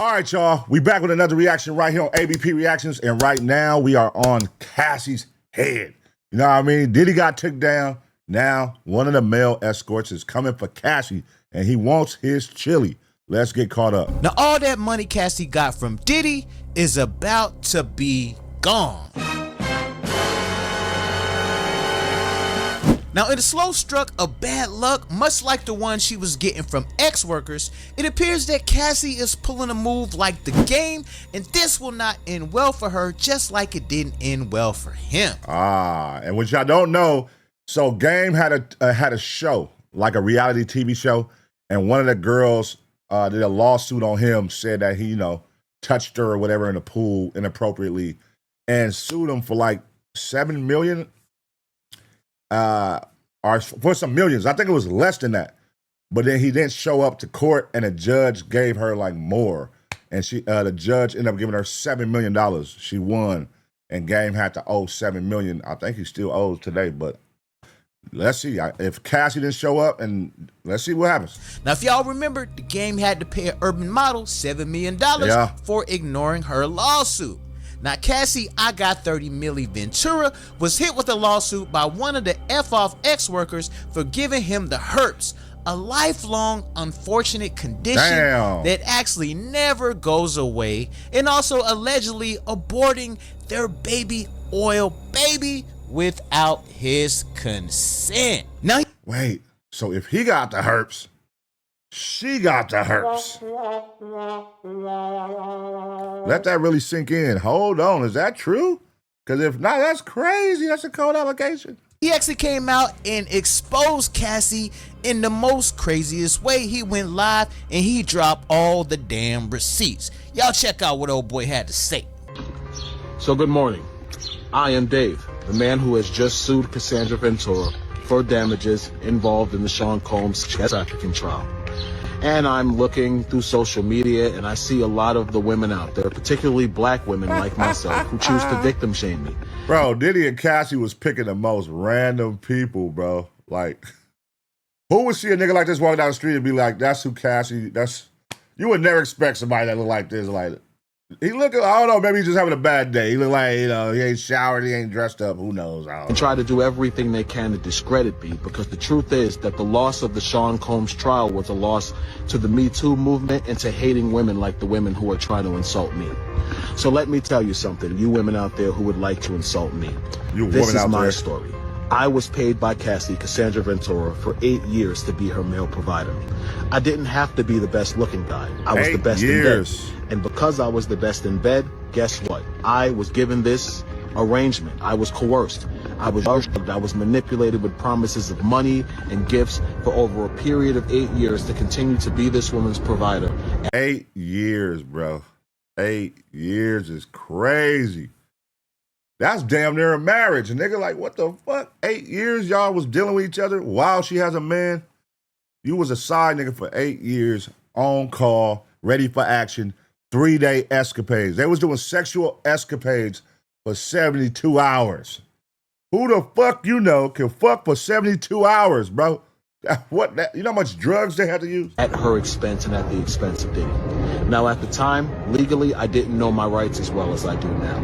All right, y'all. We back with another reaction right here on ABP Reactions, and right now we are on Cassie's head. You know what I mean? Diddy got took down. Now one of the male escorts is coming for Cassie, and he wants his chili. Let's get caught up. Now all that money Cassie got from Diddy is about to be gone. Now, in a slow stroke of bad luck, much like the one she was getting from ex-workers, it appears that Cassie is pulling a move like the game, and this will not end well for her, just like it didn't end well for him. And what y'all don't know, so Game had a show, like a reality TV show, and one of the girls did a lawsuit on him, said that he, touched her or whatever in the pool inappropriately, and sued him for like $7 million. Or for some millions. I think it was less than that. But then he didn't show up to court, and the judge gave her like more. And the judge ended up giving her $7 million. She won, and Game had to owe $7 million. I think he still owes today, but let's see. If Cassie didn't show up, and let's see what happens. Now, if y'all remember, the Game had to pay an urban model $7 million for ignoring her lawsuit. Now, Cassie, I got 30 Millie Ventura was hit with a lawsuit by one of the F-off ex-workers for giving him the herpes, a lifelong unfortunate condition that actually never goes away, and also allegedly aborting their baby oil baby without his consent. Now, wait, so if he got the herpes, she got the herpes. Let that really sink in. Hold on, is that true? Because if not, that's crazy. That's a cold allegation. He actually came out and exposed Cassie in the most craziest way. He went live and he dropped all the damn receipts. Y'all check out what old boy had to say. So good morning. I am Dave, the man who has just sued Cassie Ventura for damages involved in the Sean Combs trafficking trial. And I'm looking through social media, and I see a lot of the women out there, particularly black women like myself, who choose to victim shame me. Bro, Diddy and Cassie was picking the most random people, bro. Like, who would see a nigga like this walking down the street and be like, that's who Cassie, you would never expect somebody that look like this. Like, he look, I don't know, maybe he's just having a bad day. He look like, he ain't showered, he ain't dressed up, who knows? And try to do everything they can to discredit me, because the truth is that the loss of the Sean Combs trial was a loss to the Me Too movement and to hating women like the women who are trying to insult me. So let me tell you something, you women out there who would like to insult me. This is my story. I was paid by Cassie Ventura for 8 years to be her male provider. I didn't have to be the best looking guy. I was the best in bed. And because I was the best in bed, guess what? I was given this arrangement. I was coerced. I was manipulated with promises of money and gifts for over a period of 8 years to continue to be this woman's provider. 8 years, bro. 8 years is crazy. That's damn near a marriage. A nigga like, what the fuck? 8 years y'all was dealing with each other while she has a man? You was a side nigga for 8 years, on call, ready for action, 3-day escapades. They was doing sexual escapades for 72 hours. Who the fuck can fuck for 72 hours, bro? You know how much drugs they had to use? At her expense and at the expense of Diddy. Now, at the time, legally, I didn't know my rights as well as I do now.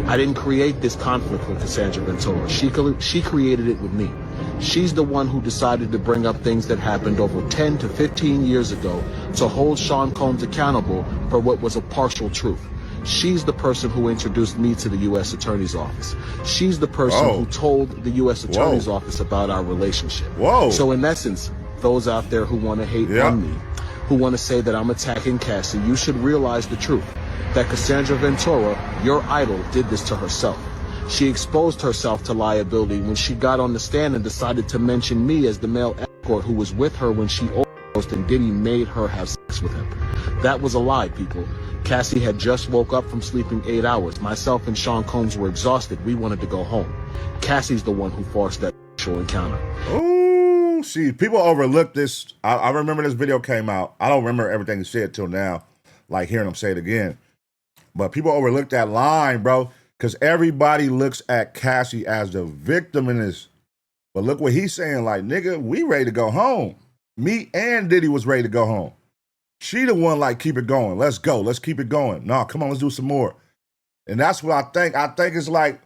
I didn't create this conflict with Cassie Ventura. She created it with me. She's the one who decided to bring up things that happened over 10 to 15 years ago to hold Sean Combs accountable for what was a partial truth. She's the person who introduced me to the U.S. Attorney's Office. She's the person who told the U.S. Attorney's Office about our relationship. So in essence, those out there who want to hate on me, who want to say that I'm attacking Cassie, you should realize the truth. That Cassie Ventura, your idol, did this to herself. She exposed herself to liability when she got on the stand and decided to mention me as the male escort who was with her when she overdosed and Diddy made her have sex with him. That was a lie, people. Cassie had just woke up from sleeping 8 hours. Myself and Sean Combs were exhausted. We wanted to go home. Cassie's the one who forced that sexual encounter. Ooh, see, people overlook this. I remember this video came out. I don't remember everything he said till now, like hearing him say it again. But people overlook that line, bro, because everybody looks at Cassie as the victim in this. But look what he's saying, like, nigga, we ready to go home. Me and Diddy was ready to go home. She the one like, keep it going. Let's go. Let's keep it going. No, come on, let's do some more. And that's what I think. I think it's like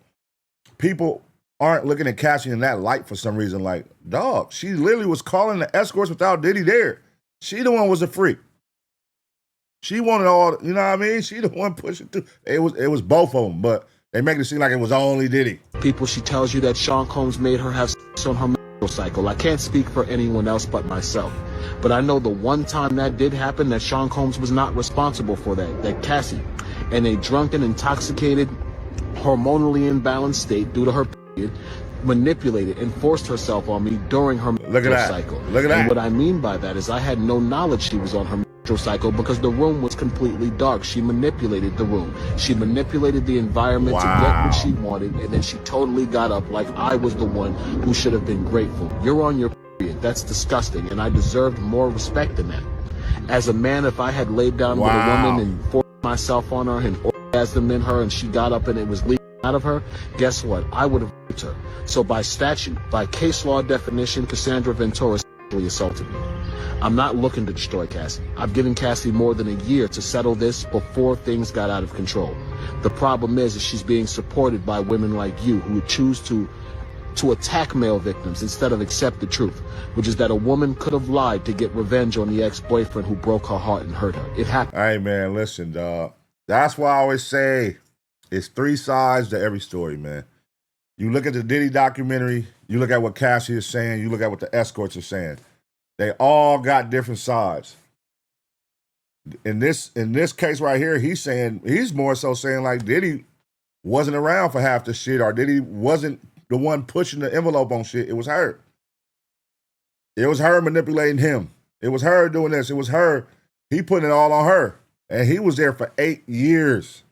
people aren't looking at Cassie in that light for some reason. Like, dog, she literally was calling the escorts without Diddy there. She the one was a freak. She wanted all, you know what I mean? She the one pushing through. It was both of them, but they make it seem like it was only Diddy. People, she tells you that Sean Combs made her have sex on her cycle. I can't speak for anyone else but myself, but I know the one time that did happen, that Sean Combs was not responsible for that Cassie, in a drunken, intoxicated, hormonally imbalanced state due to her period, manipulated and forced herself on me during her cycle. Look at that. And what I mean by that is I had no knowledge she was on her cycle because the room was completely dark. She manipulated the room. She manipulated the environment to get what she wanted, and then she totally got up like I was the one who should have been grateful. You're on your period. That's disgusting, and I deserved more respect than that. As a man, if I had laid down with a woman and forced myself on her and orgasmed in her and she got up and it was leaking out of her, guess what? I would have raped her. So by statute, by case law definition, Cassandra Ventura sexually assaulted me. I'm not looking to destroy Cassie. I've given Cassie more than a year to settle this before things got out of control. The problem is she's being supported by women like you who would choose to attack male victims instead of accept the truth, which is that a woman could have lied to get revenge on the ex-boyfriend who broke her heart and hurt her. It happened. Hey, man, listen, dog. That's why I always say it's three sides to every story, man. You look at the Diddy documentary, you look at what Cassie is saying, you look at what the escorts are saying. They all got different sides. In this case right here, he's more so saying like Diddy wasn't around for half the shit, or Diddy wasn't the one pushing the envelope on shit. It was her. It was her manipulating him. It was her doing this. It was her. He putting it all on her. And he was there for 8 years.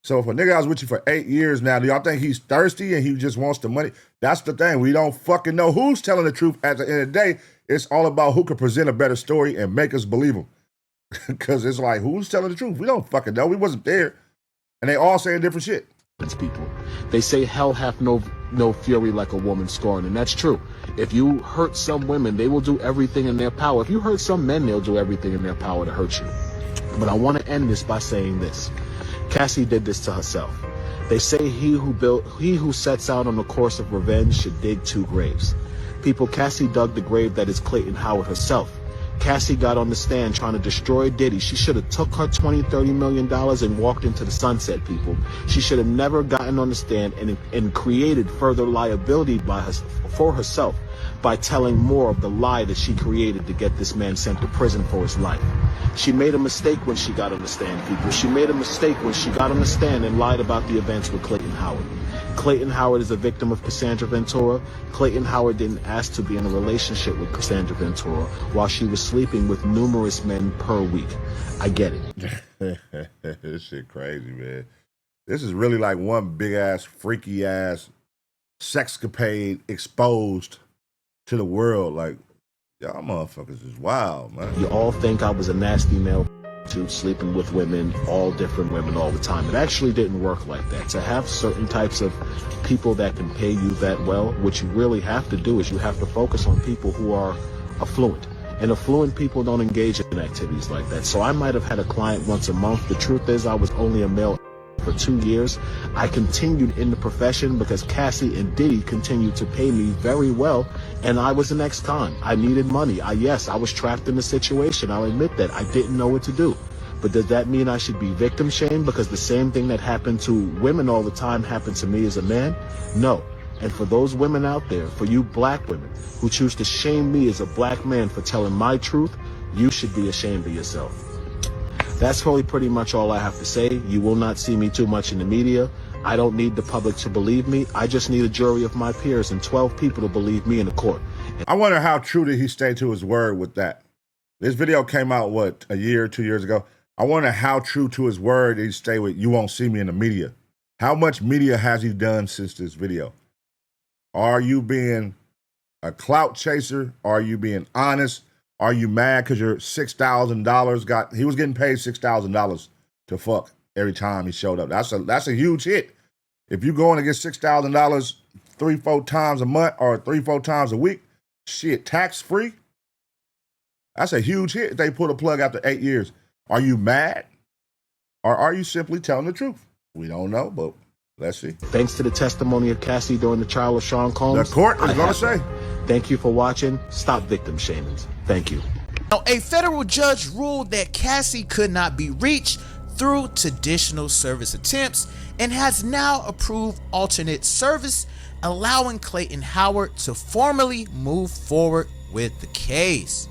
So if a nigga was with you for 8 years now, do y'all think he's thirsty and he just wants the money? That's the thing. We don't fucking know who's telling the truth. At the end of the day, it's all about who can present a better story and make us believe him. Because it's like, who's telling the truth? We don't fucking know. We wasn't there. And they all saying different shit. People. They say hell hath no fury like a woman scorned, and that's true. If you hurt some women, they will do everything in their power. If you hurt some men, they'll do everything in their power to hurt you. But I want to end this by saying this. Cassie did this to herself. They say he who sets out on the course of revenge should dig 2 graves. People, Cassie dug the grave that is Clayton Howard herself. Cassie got on the stand trying to destroy Diddy. She should have took her $20-30 million and walked into the sunset, people. She should have never gotten on the stand and created further liability for herself by telling more of the lie that she created to get this man sent to prison for his life. She made a mistake when she got on the stand, people. She made a mistake when she got on the stand and lied about the events with Clayton Howard. Clayton Howard is a victim of Cassandra Ventura. Clayton Howard didn't ask to be in a relationship with Cassandra Ventura while she was sleeping with numerous men per week. I get it. This shit crazy, man. This is really like one big-ass, freaky-ass sexcapade exposed to the world. Like, y'all motherfuckers is wild, man. You all think I was a nasty male to sleeping with women, all different women all the time. It actually didn't work like that. To have certain types of people that can pay you that well, what you really have to do is you have to focus on people who are affluent. And affluent people don't engage in activities like that. So I might have had a client once a month. The truth is I was only a male for 2 years. I continued in the profession because Cassie and Diddy continued to pay me very well, and I was an ex-con. I needed money. I was trapped in a situation. I'll admit that. I didn't know what to do. But does that mean I should be victim shamed because the same thing that happened to women all the time happened to me as a man? No. And for those women out there, for you black women who choose to shame me as a black man for telling my truth, you should be ashamed of yourself. That's really pretty much all I have to say. You will not see me too much in the media. I don't need the public to believe me. I just need a jury of my peers and 12 people to believe me in the court. I wonder how true did he stay to his word with that. This video came out, what, a year, 2 years ago? I wonder how true to his word did he stay with, you won't see me in the media. How much media has he done since this video? Are you being a clout chaser? Are you being honest? Are you mad because your $6,000 he was getting paid $6,000 to fuck every time he showed up. That's a huge hit. If you're going to get $6,000 3-4 times a month or 3-4 times a week, shit, tax free. That's a huge hit if they pull the plug after 8 years. Are you mad? Or are you simply telling the truth? We don't know, but let's see. Thanks to the testimony of Cassie during the trial of Sean Combs. The court is going to say. Thank you for watching. Stop victim shaming. Thank you. Now, a federal judge ruled that Cassie could not be reached through traditional service attempts and has now approved alternate service, allowing Clayton Howard to formally move forward with the case.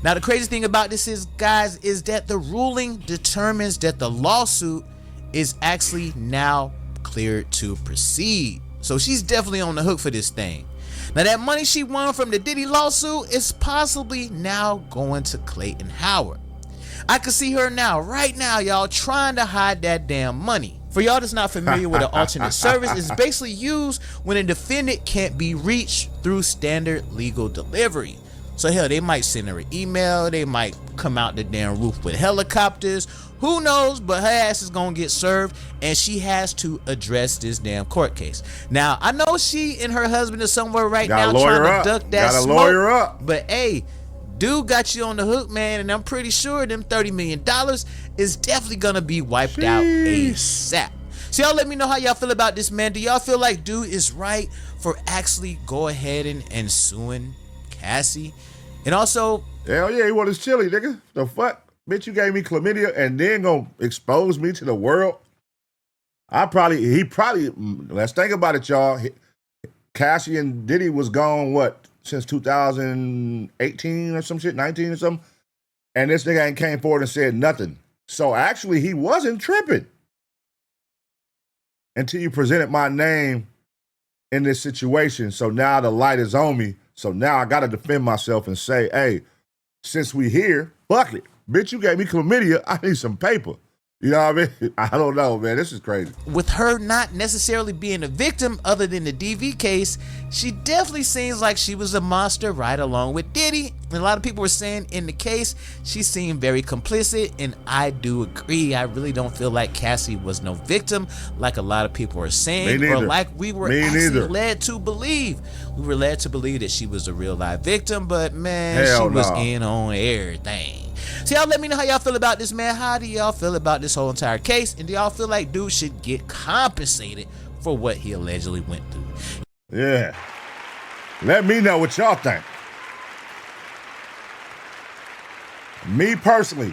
Now, the crazy thing about this is, guys, is that the ruling determines that the lawsuit is actually now cleared to proceed. So she's definitely on the hook for this thing. Now, that money she won from the Diddy lawsuit is possibly now going to Clayton Howard. I can see her now, right now, y'all, trying to hide that damn money. For y'all that's not familiar with an alternate service, it's basically used when a defendant can't be reached through standard legal delivery. So hell, they might send her an email, they might come out the damn roof with helicopters, who knows, but her ass is gonna get served and she has to address this damn court case. Now, I know she and her husband are somewhere right now trying to duck that smoke, lawyer up. But hey, dude got you on the hook, man, and I'm pretty sure them $30 million is definitely gonna be wiped out ASAP. So y'all let me know how y'all feel about this, man. Do y'all feel like dude is right for actually go ahead and suing Cassie? And also, hell yeah, he want his chili, nigga. The fuck? Bitch, you gave me chlamydia and then gonna expose me to the world? He probably, let's think about it, y'all. Cassie and Diddy was gone, what, since 2018 or some shit, 19 or something? And this nigga ain't came forward and said nothing. So actually, he wasn't tripping until you presented my name in this situation. So now the light is on me. So now I got to defend myself and say, hey, since we here, fuck it. Bitch, you gave me chlamydia. I need some paper. You know what I mean? I don't know, man. This is crazy. With her not necessarily being a victim other than the DV case, she definitely seems like she was a monster right along with Diddy. And a lot of people were saying in the case, she seemed very complicit, and I do agree. I really don't feel like Cassie was no victim like a lot of people are saying, or like we were actually led to believe. We were led to believe that she was a real live victim, but man, she was in on everything. So y'all let me know how y'all feel about this, man. How do y'all feel about this whole entire case? And do y'all feel like dude should get compensated for what he allegedly went through? Yeah. Let me know what y'all think. Me personally,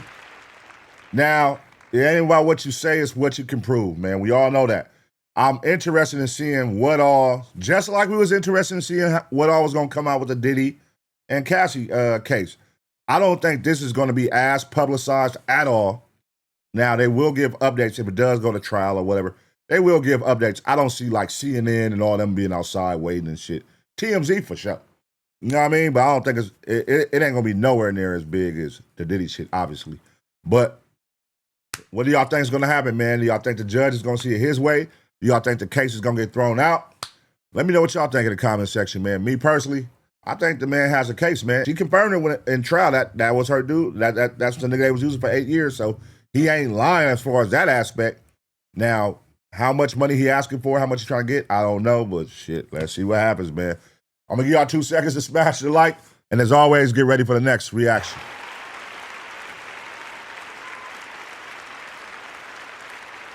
now, it ain't about what you say, it's what you can prove, man. We all know that. I'm interested in seeing what all, just like we was interested in seeing what all was going to come out with the Diddy and Cassie case. I don't think this is going to be as publicized at all. Now, they will give updates if it does go to trial or whatever. They will give updates. I don't see like CNN and all them being outside waiting and shit. TMZ for sure. You know what I mean? But I don't think it ain't going to be nowhere near as big as the Diddy shit, obviously. But what do y'all think is going to happen, man? Do y'all think the judge is going to see it his way? Do y'all think the case is going to get thrown out? Let me know what y'all think in the comment section, man. Me personally, I think the man has a case, man. She confirmed it when in trial that was her dude. That's the nigga they was using for 8 years, so he ain't lying as far as that aspect. Now, how much money he asking for, how much he trying to get, I don't know, but shit, let's see what happens, man. I'm going to give y'all 2 seconds to smash the like, and as always, get ready for the next reaction.